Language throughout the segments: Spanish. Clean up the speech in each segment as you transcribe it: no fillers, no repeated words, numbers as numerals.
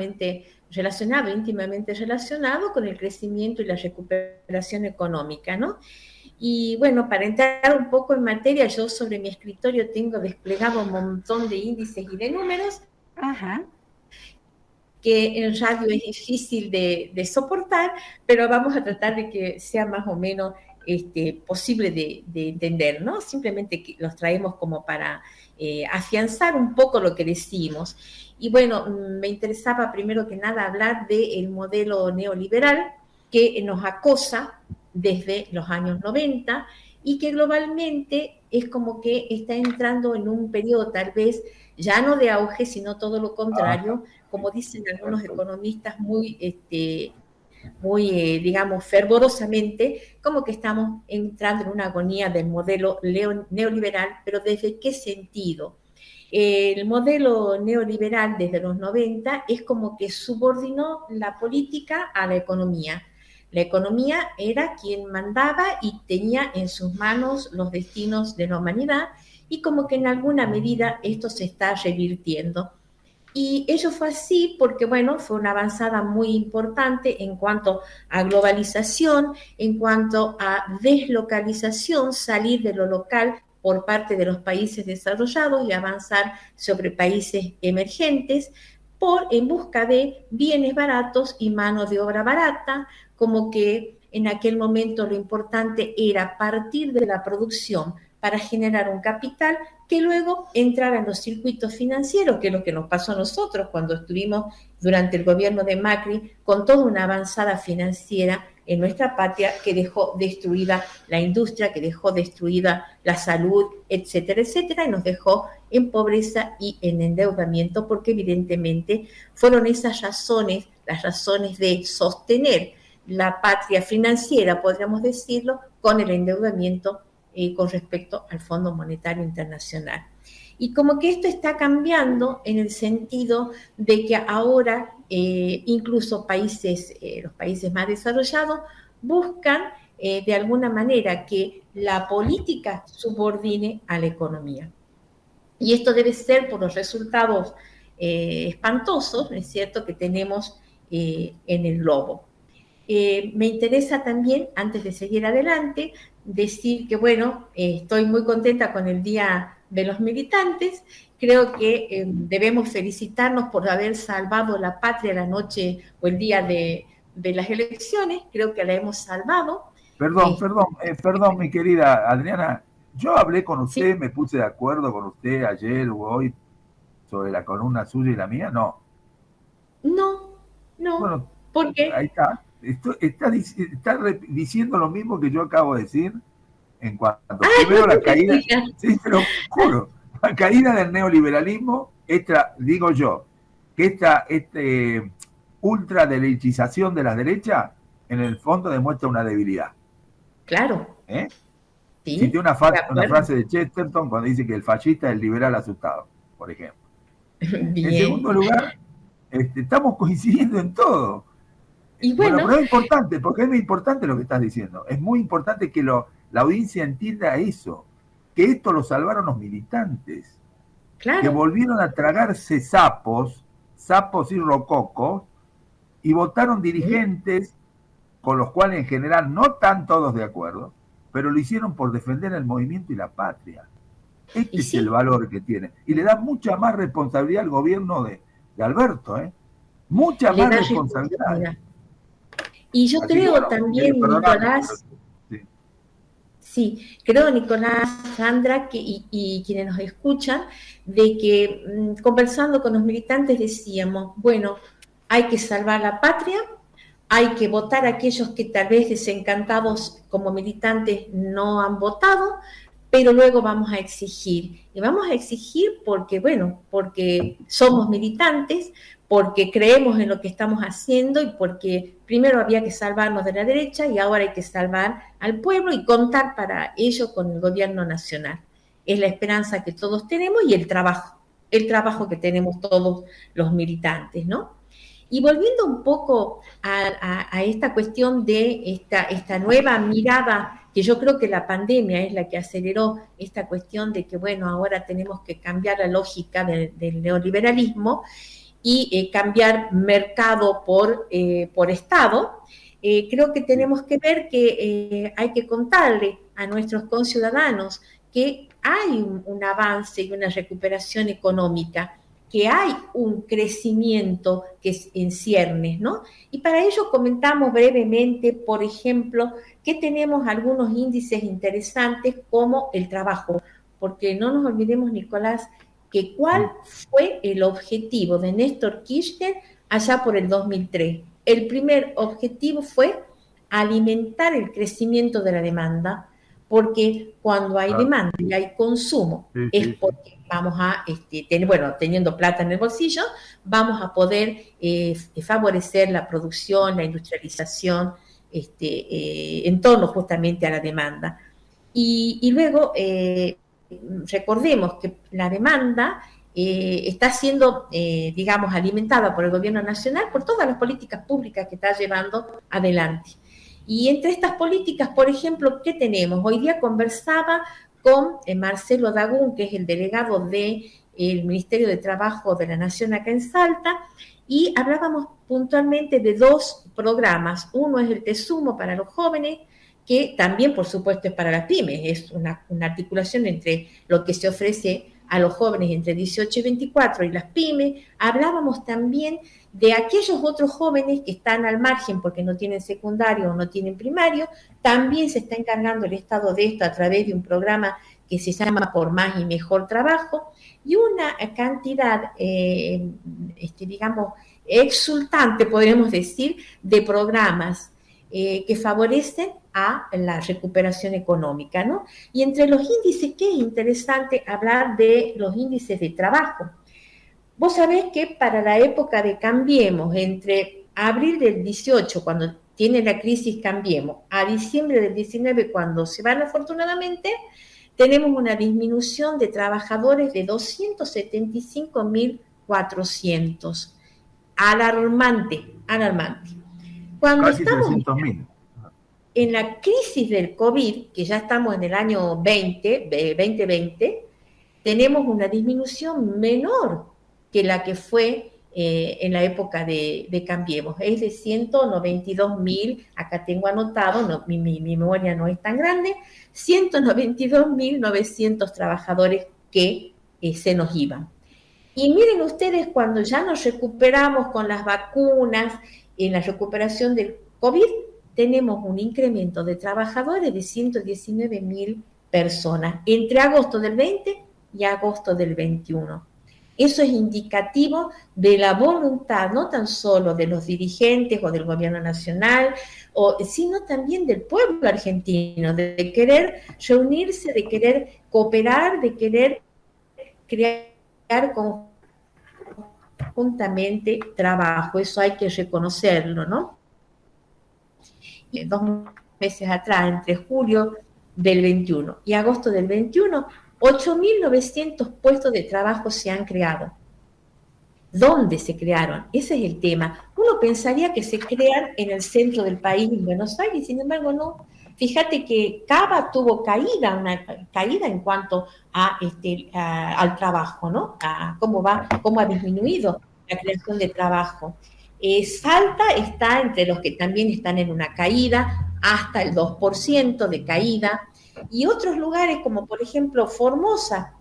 íntimamente relacionado con el crecimiento y la recuperación económica, ¿no? Y bueno, para entrar un poco en materia, yo sobre mi escritorio tengo desplegado un montón de índices y de números. Ajá. Que en radio es difícil de soportar, pero vamos a tratar de que sea más o menos posible de entender, ¿no? Simplemente que los traemos como para afianzar un poco lo que decimos. Y bueno, me interesaba primero que nada hablar del modelo neoliberal que nos acosa desde los años 90 y que globalmente es como que está entrando en un periodo tal vez ya no de auge, sino todo lo contrario, como dicen algunos economistas digamos, fervorosamente, como que estamos entrando en una agonía del modelo neoliberal, pero ¿desde qué sentido? El modelo neoliberal desde los 90 es como que subordinó la política a la economía. La economía era quien mandaba y tenía en sus manos los destinos de la humanidad y como que en alguna medida esto se está revirtiendo. Y ello fue así porque, bueno, fue una avanzada muy importante en cuanto a globalización, en cuanto a deslocalización, salir de lo local por parte de los países desarrollados y avanzar sobre países emergentes en busca de bienes baratos y mano de obra barata, como que en aquel momento lo importante era partir de la producción para generar un capital que luego entrara en los circuitos financieros, que es lo que nos pasó a nosotros cuando estuvimos durante el gobierno de Macri con toda una avanzada financiera en nuestra patria que dejó destruida la industria, que dejó destruida la salud, etcétera, etcétera, y nos dejó en pobreza y en endeudamiento, porque evidentemente fueron esas razones, las razones de sostener la patria financiera, podríamos decirlo, con el endeudamiento con respecto al Fondo Monetario Internacional. Y como que esto está cambiando en el sentido de que ahora incluso los países más desarrollados buscan de alguna manera que la política subordine a la economía. Y esto debe ser por los resultados espantosos, ¿no es cierto?, que tenemos en el globo. Me interesa también, antes de seguir adelante, decir que, bueno, estoy muy contenta con el Día de los Militantes. Creo que debemos felicitarnos por haber salvado la patria la noche o el día de las elecciones. Creo que la hemos salvado. Perdón, mi querida Adriana. Yo hablé con usted, Sí. me puse de acuerdo con usted ayer o hoy sobre la columna suya y la mía, no. No. Bueno, ¿Por qué? ahí está. Está diciendo lo mismo que yo acabo de decir en cuanto primero la caída, sí, te lo juro, la caída del neoliberalismo, digo yo, que esta ultraderechización de la derecha en el fondo demuestra una debilidad. Claro. Sí, cité una frase de Chesterton cuando dice que el fascista es el liberal asustado, por ejemplo. Bien. En segundo lugar, estamos coincidiendo en todo. Y bueno, pero es importante, porque es muy importante lo que estás diciendo. Es muy importante que la audiencia entienda eso, que esto lo salvaron los militantes, claro, que volvieron a tragarse sapos y rococos, y votaron dirigentes con los cuales en general no están todos de acuerdo, pero lo hicieron por defender el movimiento y la patria. Este es el valor que tiene. Y le da mucha más responsabilidad al gobierno de Alberto, mucha más responsabilidad. Y yo creo también, Nicolás, creo, Nicolás, Sandra, y quienes nos escuchan, de que conversando con los militantes decíamos, bueno, hay que salvar la patria, hay que votar a aquellos que tal vez desencantados como militantes no han votado, pero luego vamos a exigir. Y vamos a exigir porque, bueno, porque somos militantes, porque creemos en lo que estamos haciendo y porque primero había que salvarnos de la derecha y ahora hay que salvar al pueblo y contar para ello con el gobierno nacional. Es la esperanza que todos tenemos y el trabajo que tenemos todos los militantes, ¿no? Y volviendo un poco a esta cuestión de esta nueva mirada, que yo creo que la pandemia es la que aceleró esta cuestión de que, bueno, ahora tenemos que cambiar la lógica del neoliberalismo, y cambiar mercado por Estado, creo que tenemos que ver que hay que contarle a nuestros conciudadanos que hay un avance y una recuperación económica, que hay un crecimiento que es en ciernes, ¿no? Y para ello comentamos brevemente, por ejemplo, que tenemos algunos índices interesantes como el trabajo, porque no nos olvidemos, Nicolás, que cuál fue el objetivo de Néstor Kirchner allá por el 2003. El primer objetivo fue alimentar el crecimiento de la demanda, porque cuando hay demanda y hay consumo, es porque vamos a, teniendo plata en el bolsillo, vamos a poder favorecer la producción, la industrialización, en torno justamente a la demanda. Y luego, recordemos que la demanda está siendo, digamos, alimentada por el gobierno nacional por todas las políticas públicas que está llevando adelante. Y entre estas políticas, por ejemplo, ¿qué tenemos? Hoy día conversaba con Marcelo Dagún, que es el delegado del Ministerio de Trabajo de la Nación acá en Salta, y hablábamos puntualmente de dos programas. Uno es el Tesumo para los jóvenes, que también, por supuesto, es para las pymes. Es una articulación entre lo que se ofrece a los jóvenes entre 18 y 24 y las pymes. Hablábamos también de aquellos otros jóvenes que están al margen porque no tienen secundario o no tienen primario. También se está encargando el Estado de esto a través de un programa que se llama Por Más y Mejor Trabajo, y una cantidad, digamos, exultante, podríamos decir, de programas que favorecen a la recuperación económica, ¿no? Y entre los índices, que es interesante hablar de los índices de trabajo. Vos sabés que para la época de Cambiemos, entre abril del 18, cuando tiene la crisis Cambiemos, a diciembre del 19, cuando se van afortunadamente, tenemos una disminución de trabajadores de 275.400. Alarmante, alarmante. Cuando casi estamos 300.000. En la crisis del COVID, que ya estamos en el año 2020, tenemos una disminución menor que la que fue en la época de Cambiemos. Es de 192.000, acá tengo anotado, no, mi memoria no es tan grande, 192.900 trabajadores que se nos iban. Y miren ustedes, cuando ya nos recuperamos con las vacunas, en la recuperación del COVID, tenemos un incremento de trabajadores de 119.000 personas entre agosto del 20 y agosto del 21. Eso es indicativo de la voluntad, no tan solo de los dirigentes o del gobierno nacional, sino también del pueblo argentino, de querer reunirse, de querer cooperar, de querer crear conjuntamente trabajo. Eso hay que reconocerlo, ¿no? 2 meses atrás, entre julio del 21 y agosto del 21, 8.900 puestos de trabajo se han creado. ¿Dónde se crearon? Ese es el tema. Uno pensaría que se crean en el centro del país, en Buenos Aires, sin embargo no. Fíjate que Cava tuvo una caída en cuanto al trabajo, ¿no? A cómo ha disminuido la creación de trabajo. Salta está entre los que también están en una caída, hasta el 2% de caída, y otros lugares como por ejemplo Formosa,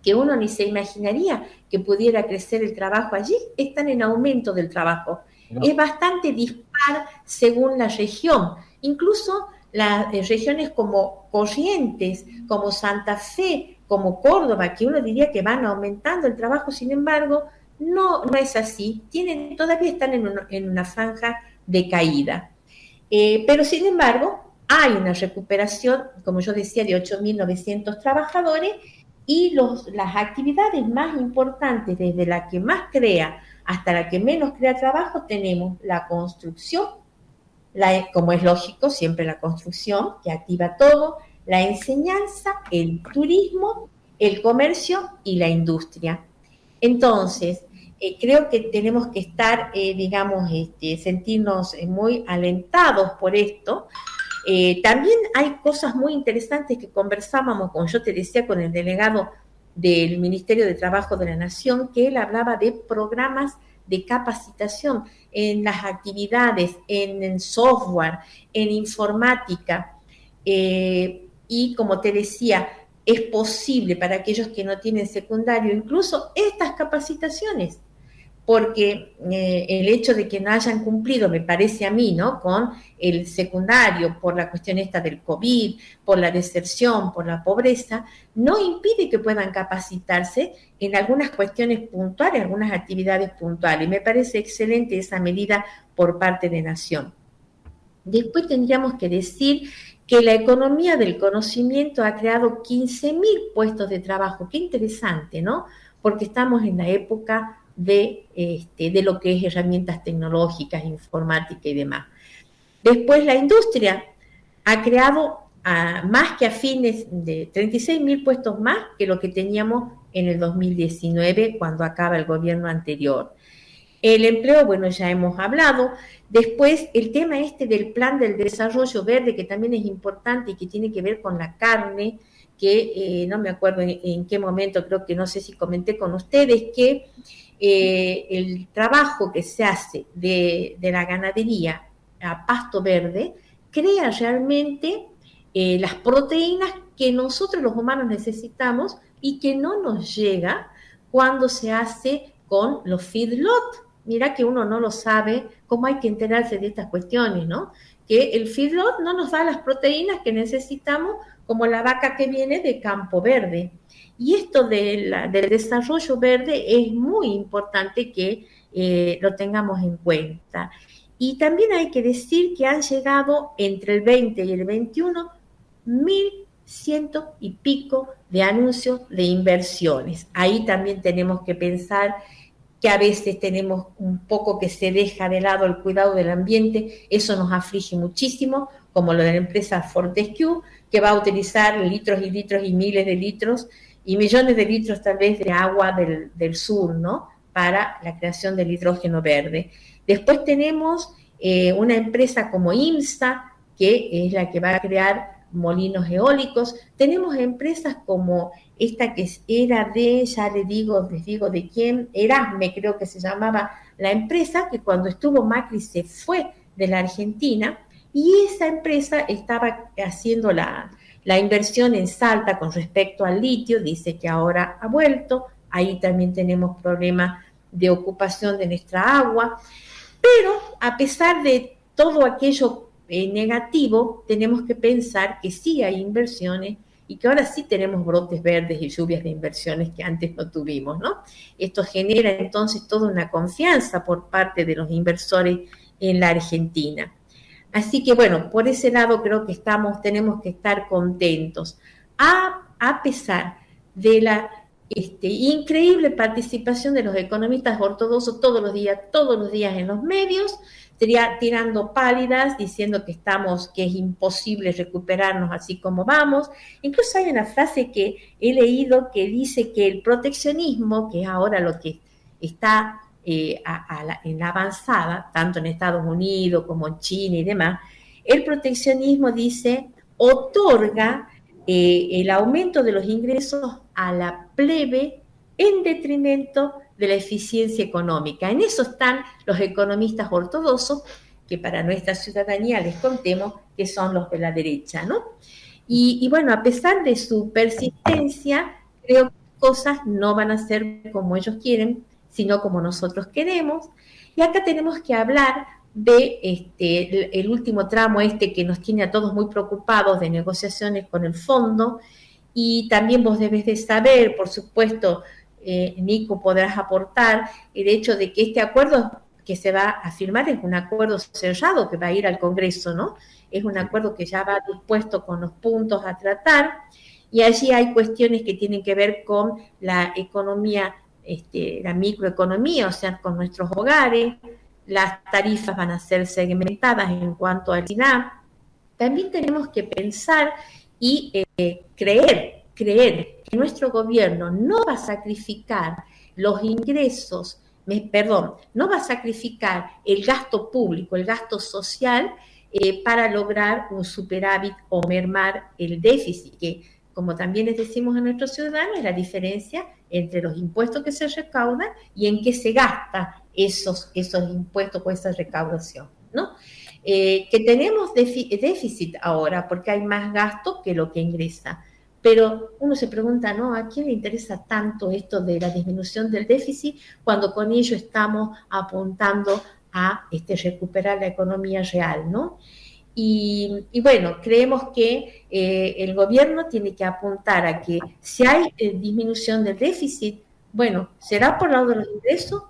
que uno ni se imaginaría que pudiera crecer el trabajo allí, están en aumento del trabajo. No. Es bastante dispar según la región. Incluso las regiones como Corrientes, como Santa Fe, como Córdoba, que uno diría que van aumentando el trabajo, sin embargo, no es así. Todavía están en una franja de caída. Pero sin embargo, hay una recuperación, como yo decía, de 8.900 trabajadores, y las actividades más importantes, desde la que más crea hasta la que menos crea trabajo, tenemos la construcción, como es lógico, siempre la construcción, que activa todo, la enseñanza, el turismo, el comercio y la industria. Entonces, creo que tenemos que estar, sentirnos muy alentados por esto. También hay cosas muy interesantes que conversábamos, como yo te decía, con el delegado del Ministerio de Trabajo de la Nación, que él hablaba de programas de capacitación en las actividades, en software, en informática, y como te decía, es posible para aquellos que no tienen secundario incluso estas capacitaciones, porque el hecho de que no hayan cumplido, me parece a mí, ¿no?, con el secundario, por la cuestión esta del COVID, por la deserción, por la pobreza, no impide que puedan capacitarse en algunas cuestiones puntuales, algunas actividades puntuales. Me parece excelente esa medida por parte de Nación. Después tendríamos que decir que la economía del conocimiento ha creado 15.000 puestos de trabajo. Qué interesante, ¿no? Porque estamos en la época de lo que es herramientas tecnológicas, informática y demás. Después la industria ha creado más que a fines de 36.000 puestos más que lo que teníamos en el 2019 cuando acaba el gobierno anterior. El empleo, bueno, ya hemos hablado. Después, el tema del plan del desarrollo verde, que también es importante y que tiene que ver con la carne, que no me acuerdo en qué momento, creo que no sé si comenté con ustedes, que el trabajo que se hace de la ganadería a pasto verde crea realmente las proteínas que nosotros los humanos necesitamos y que no nos llega cuando se hace con los feedlot. Mira que uno no lo sabe, cómo hay que enterarse de estas cuestiones, ¿no? Que el feedlot no nos da las proteínas que necesitamos, como la vaca que viene de Campo Verde. Y esto del desarrollo verde es muy importante que lo tengamos en cuenta. Y también hay que decir que han llegado entre el 20 y el 21 1.100 y pico de anuncios de inversiones. Ahí también tenemos que pensar que a veces tenemos un poco que se deja de lado el cuidado del ambiente, eso nos aflige muchísimo, como lo de la empresa Fortescue, que va a utilizar litros y litros y miles de litros y millones de litros tal vez de agua del sur, ¿no?, para la creación del hidrógeno verde. Después tenemos una empresa como IMSA, que es la que va a crear molinos eólicos. Tenemos empresas como esta que era les digo de quién, Erasme creo que se llamaba la empresa, que cuando estuvo Macri se fue de la Argentina, y esa empresa estaba haciendo la inversión en Salta con respecto al litio, dice que ahora ha vuelto, ahí también tenemos problemas de ocupación de nuestra agua, pero a pesar de todo aquello negativo, tenemos que pensar que sí hay inversiones y que ahora sí tenemos brotes verdes y lluvias de inversiones que antes no tuvimos, ¿no? Esto genera entonces toda una confianza por parte de los inversores en la Argentina. Así que bueno, por ese lado creo que tenemos que estar contentos. A pesar de la increíble participación de los economistas ortodoxos todos los días en los medios, tirando pálidas, diciendo que es imposible recuperarnos así como vamos. Incluso hay una frase que he leído que dice que el proteccionismo, que es ahora lo que está en la avanzada, tanto en Estados Unidos como en China y demás, el proteccionismo, dice, otorga el aumento de los ingresos a la plebe en detrimento de la eficiencia económica. En eso están los economistas ortodoxos, que para nuestra ciudadanía les contemos que son los de la derecha, ¿no? Y bueno, a pesar de su persistencia, creo que las cosas no van a ser como ellos quieren, sino como nosotros queremos. Y acá tenemos que hablar de el último tramo que nos tiene a todos muy preocupados, de negociaciones con el fondo. Y también vos debes de saber, por supuesto, Nico, podrás aportar el hecho de que este acuerdo que se va a firmar es un acuerdo cerrado que va a ir al Congreso, ¿no? Es un acuerdo que ya va dispuesto con los puntos a tratar, y allí hay cuestiones que tienen que ver con la economía, la microeconomía, o sea, con nuestros hogares. Las tarifas van a ser segmentadas en cuanto al SINAP. También tenemos que pensar y creer que nuestro gobierno no va a sacrificar los ingresos, no va a sacrificar el gasto público, el gasto social, para lograr un superávit o mermar el déficit, que como también les decimos a nuestros ciudadanos, es la diferencia entre los impuestos que se recaudan y en qué se gasta esos impuestos o esa recaudación, ¿no? Que tenemos déficit ahora porque hay más gasto que lo que ingresa. Pero uno se pregunta, ¿no? ¿A quién le interesa tanto esto de la disminución del déficit cuando con ello estamos apuntando a recuperar la economía real, ¿no? Y bueno, creemos que el gobierno tiene que apuntar a que si hay disminución del déficit, bueno, será por el lado de los ingresos,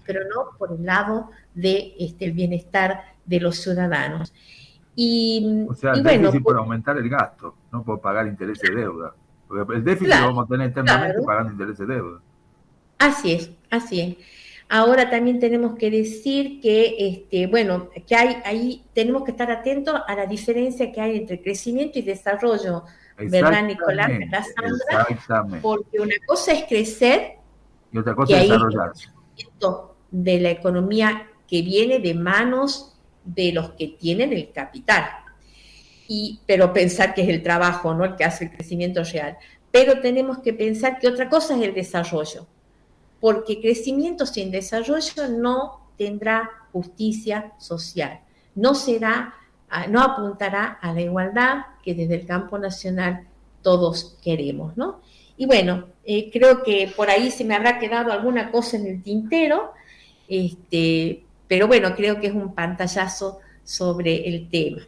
pero no por el lado de el bienestar de los ciudadanos. O sea, el Bueno, déficit por aumentar el gasto, no por pagar intereses de deuda. Porque el déficit lo claro, vamos a tener eternamente claro, pagando intereses de deuda. así es, así es. Ahora también tenemos que decir que, bueno, que ahí tenemos que estar atentos a la diferencia que hay entre crecimiento y desarrollo, ¿verdad, Nicolás? ¿Verdad, Exactamente, Sandra? exactamente. Porque una cosa es crecer, Y otra que cosa es ahí es el desarrollarse. crecimiento de la economía que viene de manos de los que tienen el capital. Pero pensar que es el trabajo, ¿no? El que hace el crecimiento real. Pero tenemos que pensar que otra cosa es el desarrollo, porque crecimiento sin desarrollo no tendrá justicia social, no apuntará a la igualdad que desde el campo nacional todos queremos, ¿no? Y bueno, creo que por ahí se me habrá quedado alguna cosa en el tintero, pero bueno, creo que es un pantallazo sobre el tema.